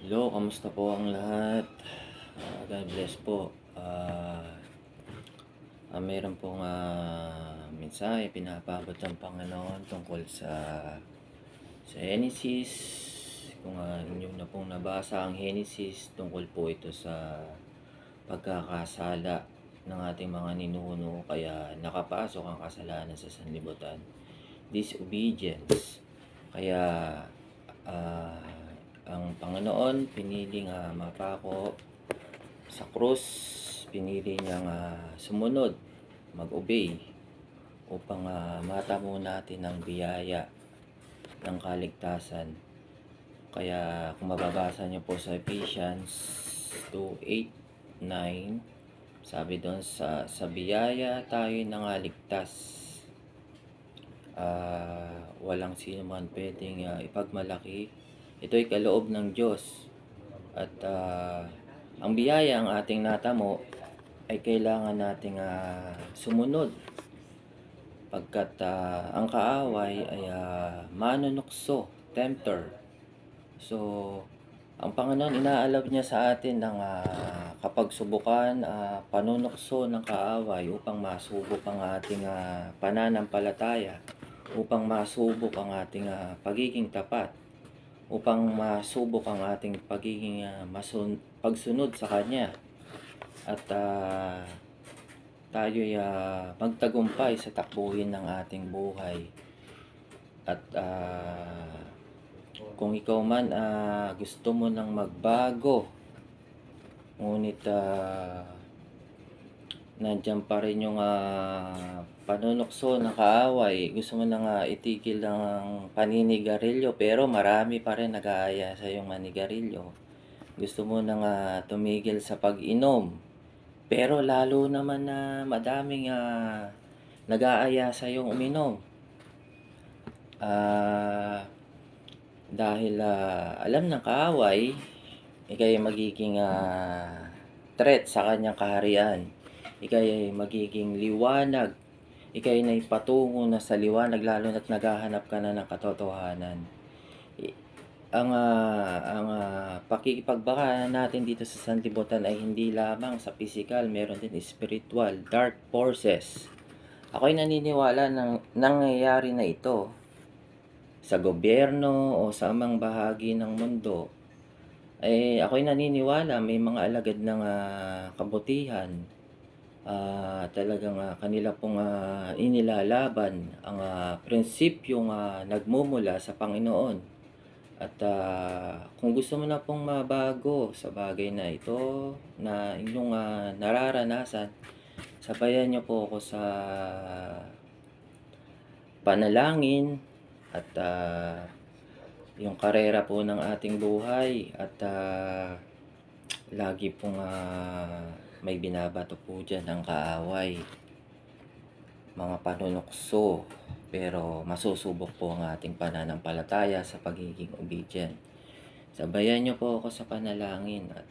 Hello, kamusta po ang lahat? God bless po. Meron pong mensahe pinapabot ng Panginoon tungkol sa Genesis. Kung inyo na pong nabasa ang Genesis, tungkol po ito sa pagkakasala ng ating mga ninuno kaya nakapasok ang kasalanan sa sanlibutan. Disobedience. Kaya ah, ang Panginoon piniling mapako sa krus, pinili niyang sumunod, mag-obey upang matamo natin ang biyaya ng kaligtasan. Kaya kung mababasa niyo po sa Ephesians 2:8-9, sabi doon sa biyaya tayo nangaligtas. Walang sino man pwedeng ipagmalaki. Ito'y kaloob ng Diyos. At ang biyaya ang ating natamo ay kailangan nating sumunod pagkat ang kaaway ay manunukso, tempter. So, ang Panginoon inaalab niya sa atin ng kapag subukan, panunukso ng kaaway upang masubok ang ating pananampalataya, upang masubok ang ating pagiging tapat, upang masubok ang ating pagiging pagsunod sa Kanya, at tayo'y magtagumpay sa takbuhin ng ating buhay. At kung ikaw man gusto mo nang magbago, ngunit nandiyan pa rin yung panunukso ng kaaway, gusto mo nang itigil ang paninigarilyo pero marami pa rin nag-aaya sa yung manigarilyo, gusto mo nang tumigil sa pag-inom pero lalo naman na madaming nag-aaya sa yung uminom, dahil alam ng kaaway ikay magiging threat sa kanyang kaharian, ikay magiging liwanag, ikay na ipatungo na sa liwanag, lalo na't naghahanap ka na ng katotohanan. Ang pakikipagbaka natin dito sa sanlibutan ay hindi lamang sa physical, meron din spiritual, dark forces. Ako'y naniniwala ng nangyayari na ito sa gobyerno o sa amang bahagi ng mundo. Ako'y naniniwala may mga alagad ng kabutihan, talagang kanila pong inilalaban ang prinsipyong nagmumula sa Panginoon. At kung gusto mo na pong mabago sa bagay na ito na inyong nararanasan, sabayan niyo po ako sa panalangin at yung karera po ng ating buhay. At lagi pong may binabato po dyan ang kaaway, mga panunukso, pero masusubok po ang ating pananampalataya sa pagiging obedient. Sabayan niyo po ako sa panalangin. At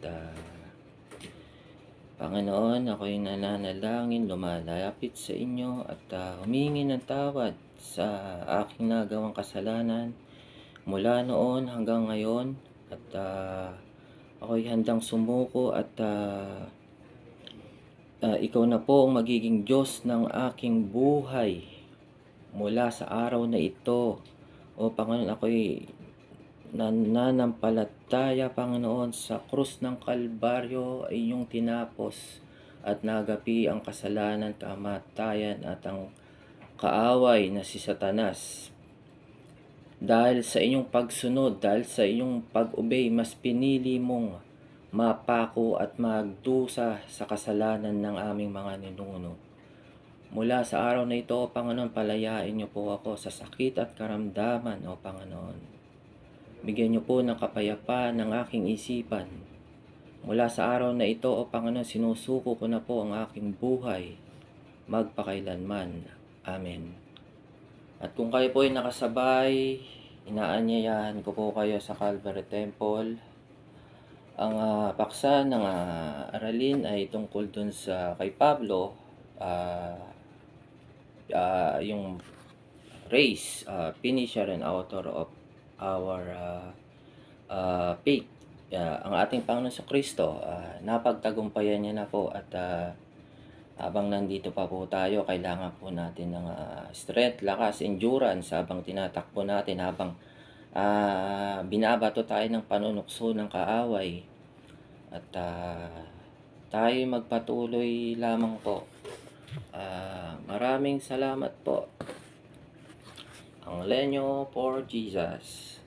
Panginoon, ako'y nananalangin, lumalapit sa inyo at humingi ng tawad sa aking nagawang kasalanan mula noon hanggang ngayon. At ako'y handang sumuko at ikaw na po ang magiging Diyos ng aking buhay mula sa araw na ito. O Panginoon, ako'y nananampalataya, Panginoon, sa krus ng Kalbaryo ay inyong tinapos at nagapi ang kasalanan, kamatayan at ang kaaway na si Satanas. Dahil sa inyong pagsunod, dahil sa inyong pag-obey, mas pinili mong mapako at magdusa sa kasalanan ng aming mga ninuno. Mula sa araw na ito, O Panginoon, palayain niyo po ako sa sakit at karamdaman, O Panginoon. Bigyan niyo po ng kapayapaan ng aking isipan. Mula sa araw na ito, O Panginoon, sinusuko ko na po ang aking buhay magpakailanman. Amen. At kung kayo po ay nakasabay, inaanyayahan ko po kayo sa Calvary Temple. Ang paksa ng aralin ay tungkol dun sa kay Pablo, yung race, finisher and author of our faith. ang ating Panginoon Kristo, napagtagumpayan niya na po at habang nandito pa po tayo, kailangan po natin ng strength, lakas, endurance habang tinatakbo natin, habang binabato tayo ng panunukso ng kaaway. At tayo magpatuloy lamang po. Maraming salamat po. Ang Lenyo for Jesus.